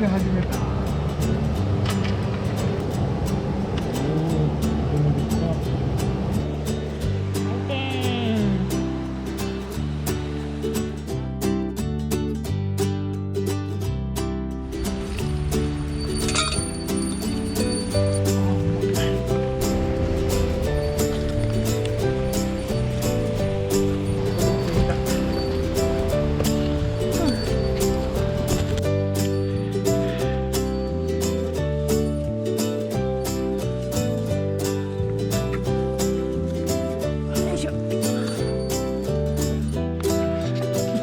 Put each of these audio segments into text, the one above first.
出始めた。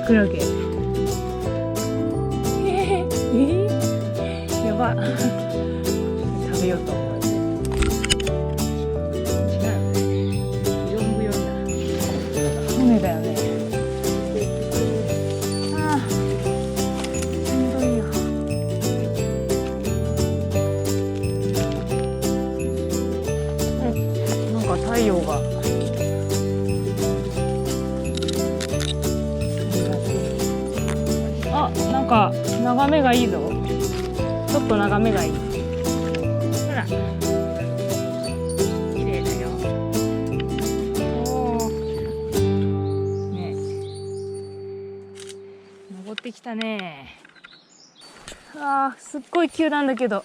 クラゲやば食べようと思う。違うよね、ブヨンブヨンだ。骨だよね。ああしんどいよ。なんか太陽がなんか眺めがいいぞ。ちょっと眺めがいい。ほら綺麗だよ。おーねえ登ってきたね。あーすっごい急なんだけど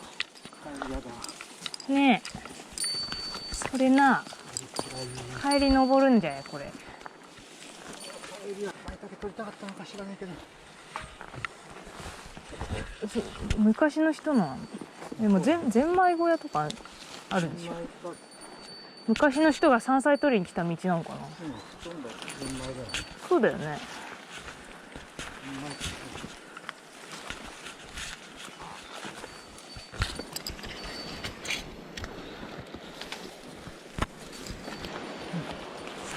ねえ、それな帰り登るんじゃないこれ。帰りは前だけ取りたかったのか知らないけど、昔の人のでもゼンマイ小屋とかあるんでしょ。昔の人が山菜採りに来た道なのかな。そうだよね。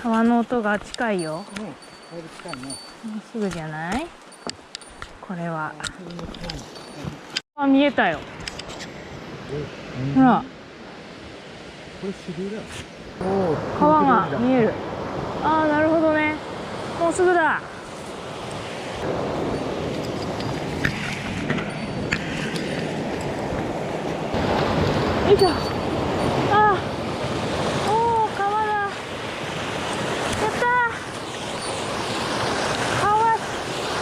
沢の音が近いよ。近いね。もうすぐじゃないこれは。あ、見えたよ。ほらこれ支流だよ。川が見える。ああなるほどね。もうすぐだ。よいしょ。ああおお川だ。やったー。川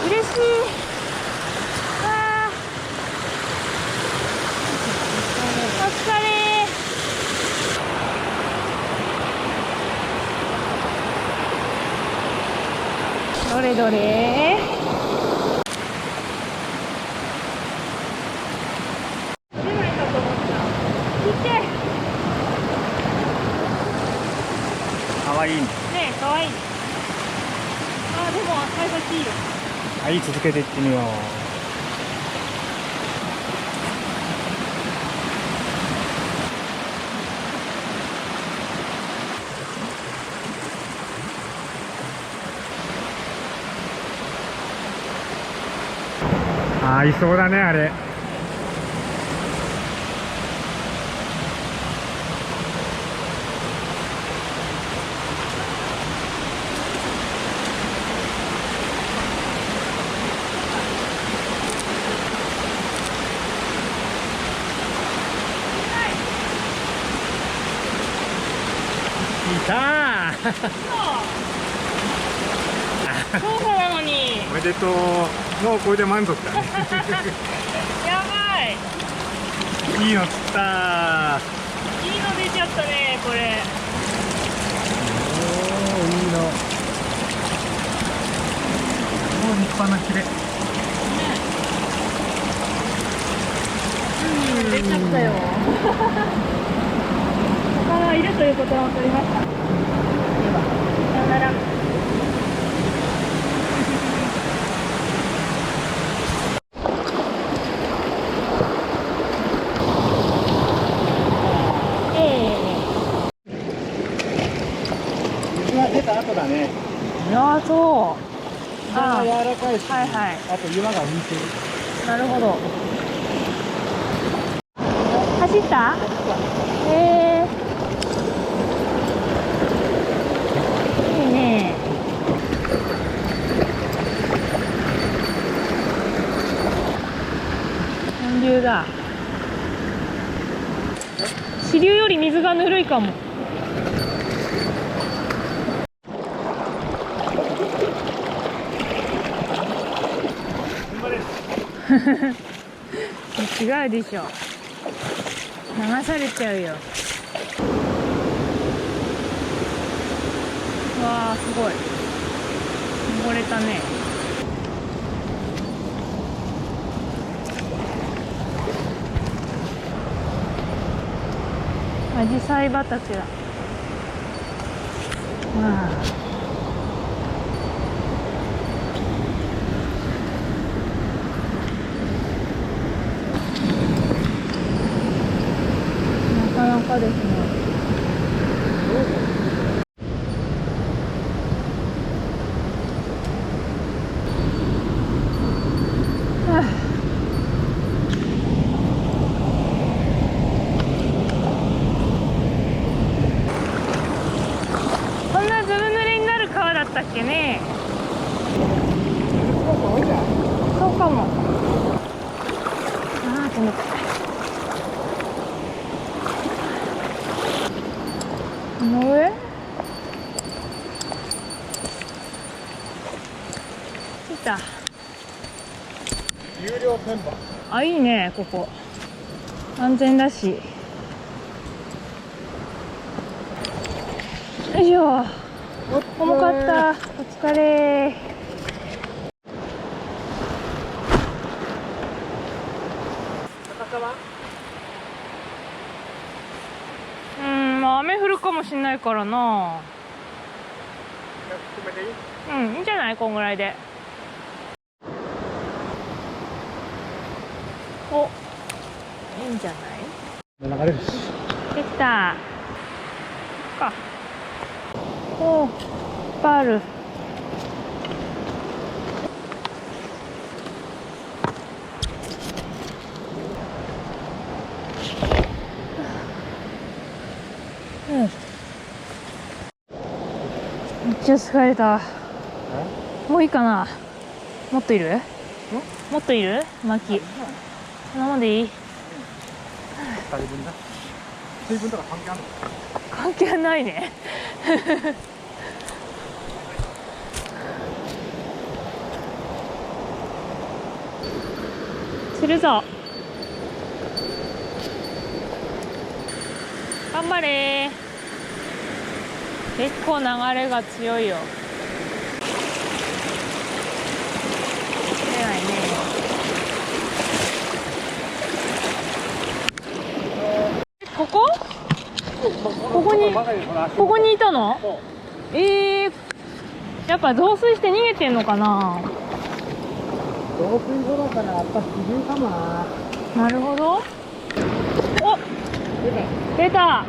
嬉しい。あーお疲れ。どれどれ。かわいいね。ねえ、かわいい。あ、でも、幸先いいよ。はい、続けていってみよう。あ、いそうだね、あれ。いたー。候補なのに。おめでとう。もうこれで満足だね。やばい。いいの釣ったー。いいの出ちゃったね、これ。おー、いいの。もう立派なヒレ。出ちゃったよ。魚いるということが分かりました。では、さよなら。水が出た後だね。いやー、そう。砂が柔らかいし、はいはい。あと岩が浮いてる。なるほど。走った？へー。いいね。韓流。流だ。支流より水がぬるいかも。違うでしょ。流されちゃうよ。わあ、すごい。登れたね。アジサイ畑だ。わあ。なかなかですね。こんなずぶ濡れになる川だったっけね。そうかも。ああ、冷たい。この上？来た。有料天場。あ、いいね、ここ。安全だし。よいしょ。重かった。お疲れ。まあ雨降るかもしんないからな。いいんじゃない、こんぐらいで。お、いいんじゃない。流れるし。できた。か。おお、いっぱいある。めっちゃ疲れた。もういいかな。もっといる？もっといる？薪。こんなもんでいい？2人分だ。水分とか関係あるの？関係ないね。釣るぞ。頑張れー。結構流れが強いよ。出ないね。ここ？ここにいたの？やっぱ増水して逃げてんのかな。増水後だからやっぱ支流かもな。なるほど。お、出た。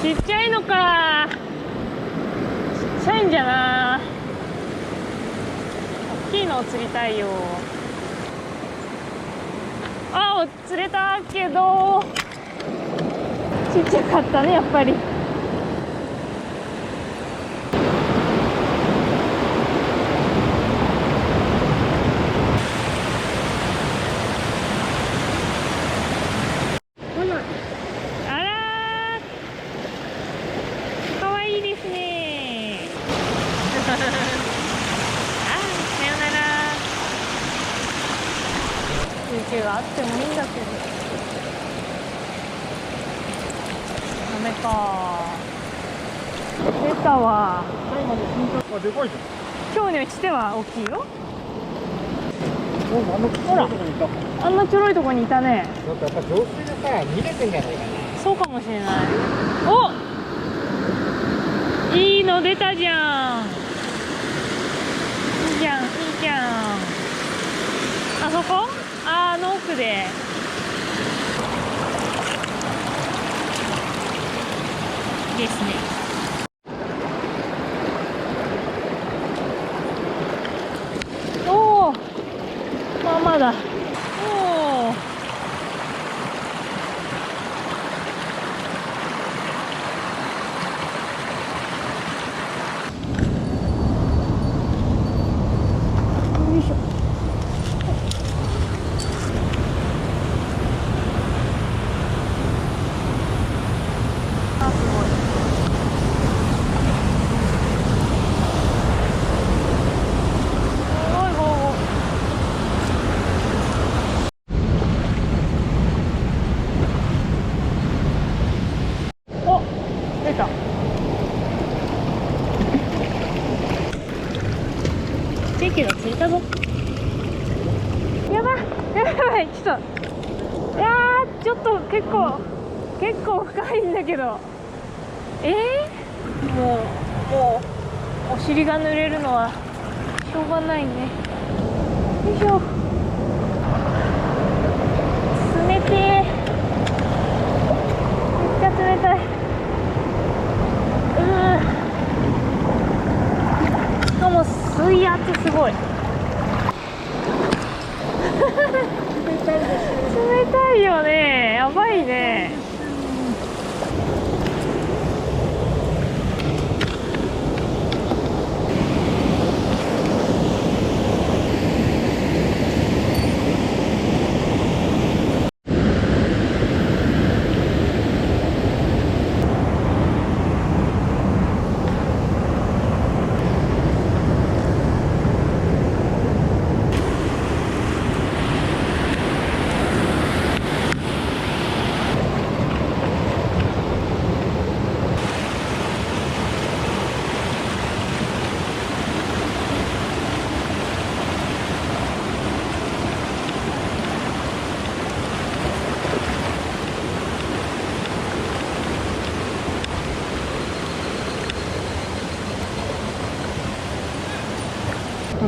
ちっちゃいのか。ちっちゃいんじゃな。大きいのを釣りたいよ。あ、釣れたけどちっちゃかったね、やっぱり。あらー、かわいいですね。あ、さよなら。休憩があってもいいんだけどダメか。出たわ。あ、でかいじ今日にしては大きいよ。ゃん。ほら、あんなちょろいとこにいたね。なんかやっぱ増水でさ、逃げてんじゃないかな。そうかもしれない。お、いいの出たじゃん。いいじゃん、いいじゃん。あそこ？あの奥で。いいですね。おお、まあまだ。おお。よいしょ。しいけど着いたぞ。やばいやばい、ちょっと、いやー、ちょっと結構深いんだけど、もうお尻が濡れるのはしょうがないね。よいしょ。冷てえ、めっちゃ冷たい。しかも水圧すごい。冷たいよね、やばいね。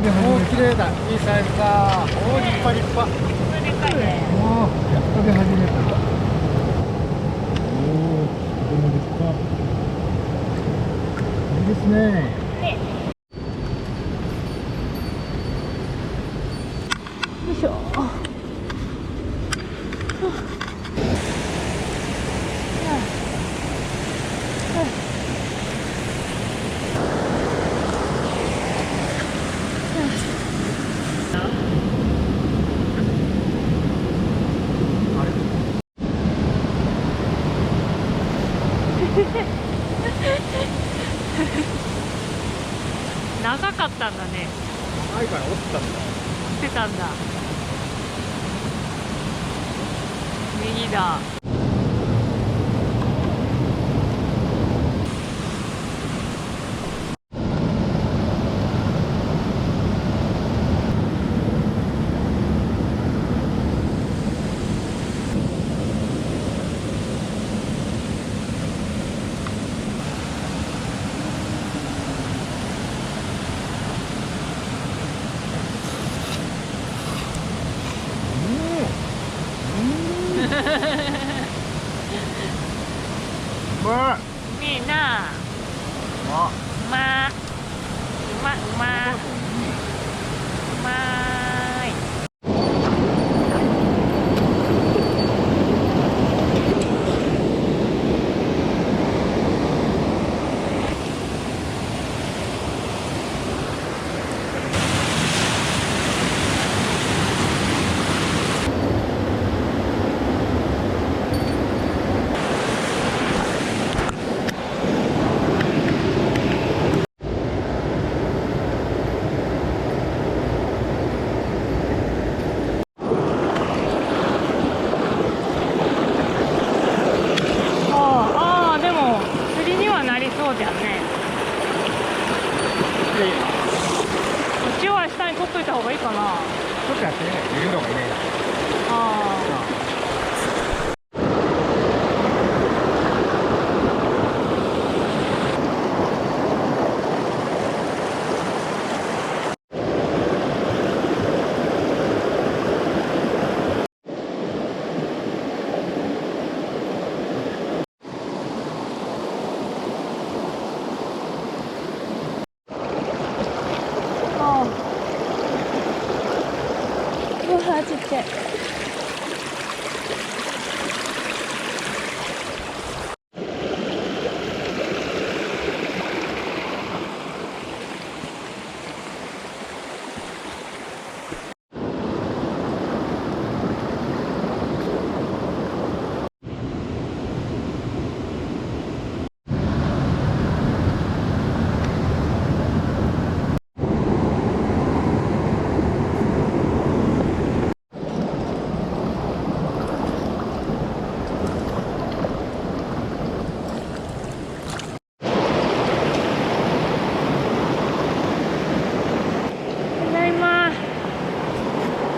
おお、綺麗だ。いいサイズだ。おお、立派立派。でかいね。おお、やっと出始めた。おお、とても立派。いいですね。よいしょ。長かったんだね。前から落ちたんだ。落ちてたんだ。右だ。うまい。ねえなあ。あ、うまい。でも釣りにはなりそうじゃんね。うちは下に取っといた方がいいかな。ちょっとやってね。見るのがいないな。うわ、ちっちゃい。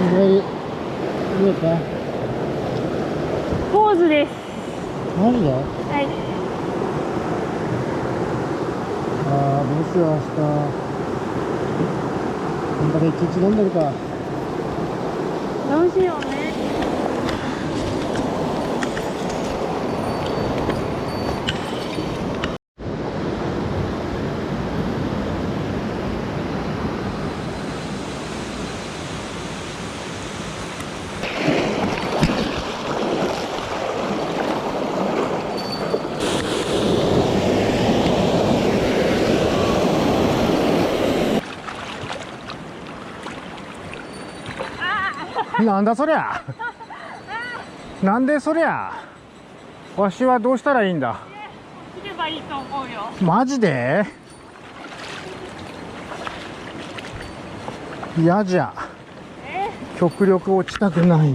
り見えた。ポーズです。マジで？はい。ああ、どうしよう、明日。こんだけ一日飲んでるか。どうしようね。なんだそりゃ。なんでそりゃ。わしはどうしたらいいんだ。切ればいいと思うよ。マジで？嫌じゃ。極力落ちたくない。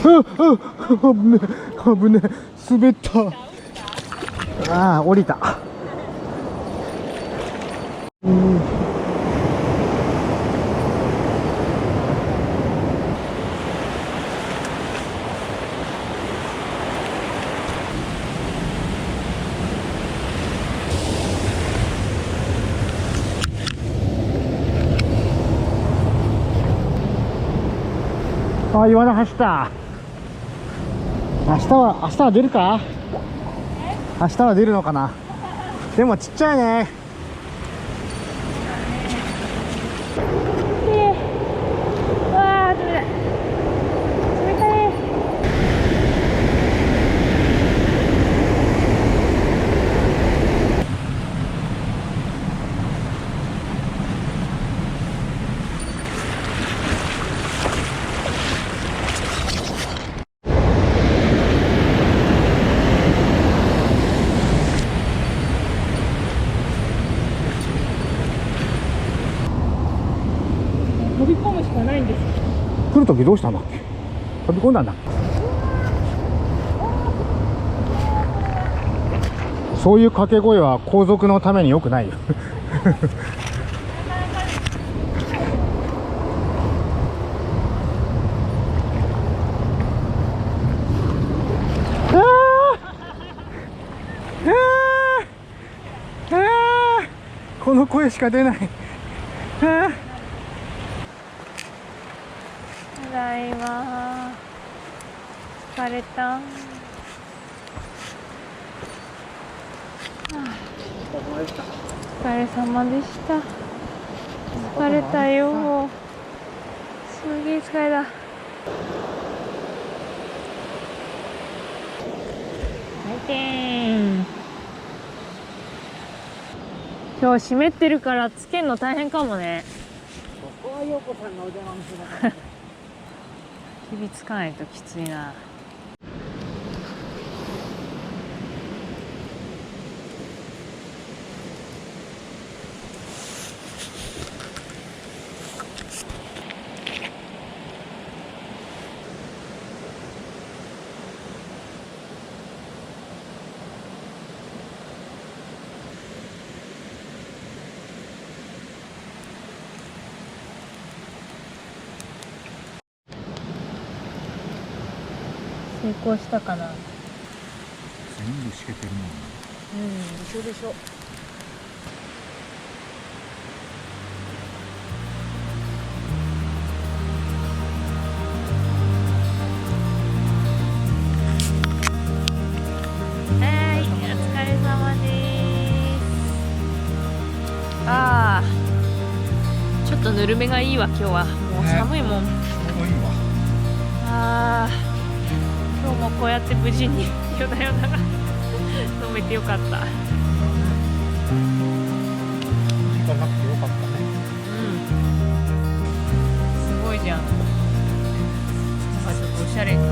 危ねえ、危ねえ、滑った。ああ、降りた。あ、岩田走った。明日は出るか？明日は出るのかな。でもちっちゃいね。わあ、冷たい。冷たい。飛び込むしかないんです。来るときどうしたんだっけ？飛び込んだんだっけ？そういう掛け声は後続のために良くないよ。この声しか出ない。ただいま。疲れた。お疲れ様でした。疲れたよ。すげえ疲れた。今日湿ってるからつけんの大変かもね。ここは陽子さんがお邪魔見せなかった。響つかないときついな。成功したかな。全部しけてるもんね。一緒でしょ。はい、お疲れ様です。ああ、ちょっとぬるめがいいわ今日は。もう寒いもん。ちょうどいいわ。ああ。今日もこうやって無事に夜な夜なが飲めてよかった。時間なくてよかったね。すごいじゃん。なんかちょっとおしゃれな。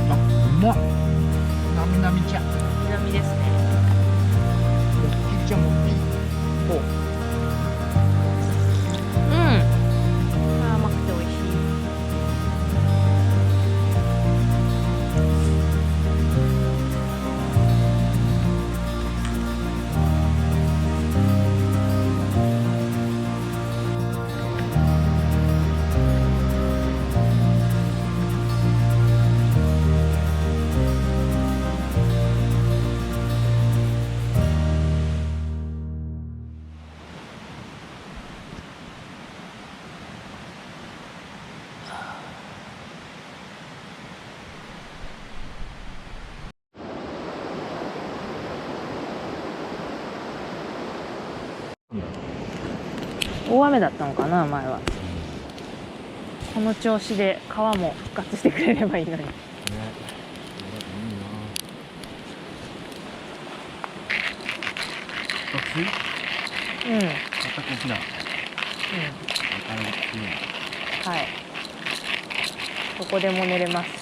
あ、うまっ。なみなみちゃん。南ですね。きりちゃんもいい。こう。甘くて美味しい。大雨だったのかな前は。この調子で川も復活してくれればいいのに。ね、いいな。暑い？うん。全く起きない。はい。どこでも寝れます。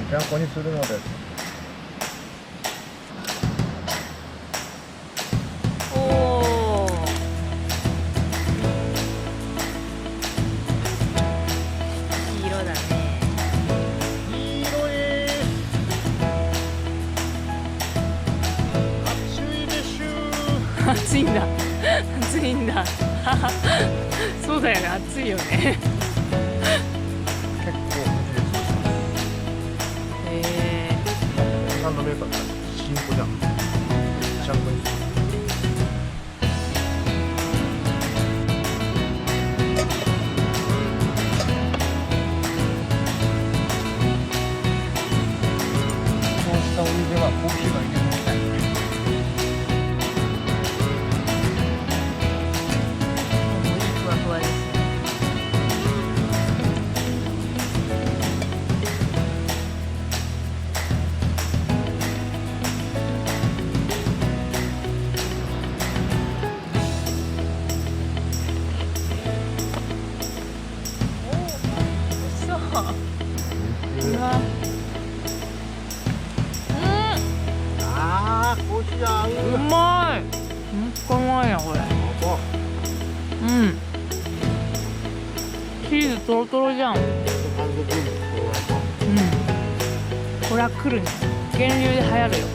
ジャンコにするのです。おお。いい色だね。いい色です。暑いでしゅ。暑いんだ。暑いんだ。そうだよね。暑いよね。結構3のメーカーから新子じゃん。ちゃんとに。そうしたお湯ではコーヒーが入れるみたいな。ふわふわですね。コーヒー合う。うまい。めっちゃうまいなこれ。うん。チーズトロトロじゃん。うん。これは来るね。源流で流行るよ。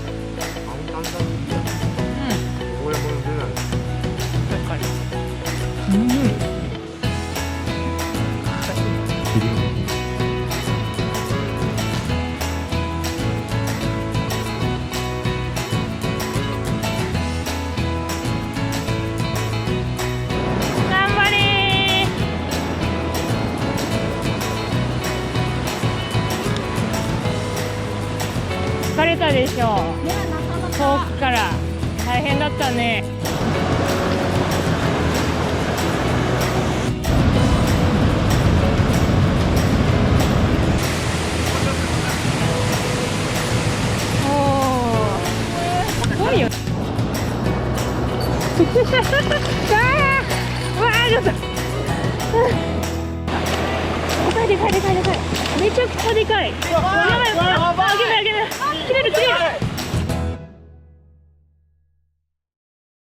うん。確かに。うん。疲れたでしょ。遠くから大変だったね。おお。すごいよ。わあ、ちょっと。でかいでかいでかいでかい。めちゃくちゃでかい。やばい。あげないあげない。切れる切れる。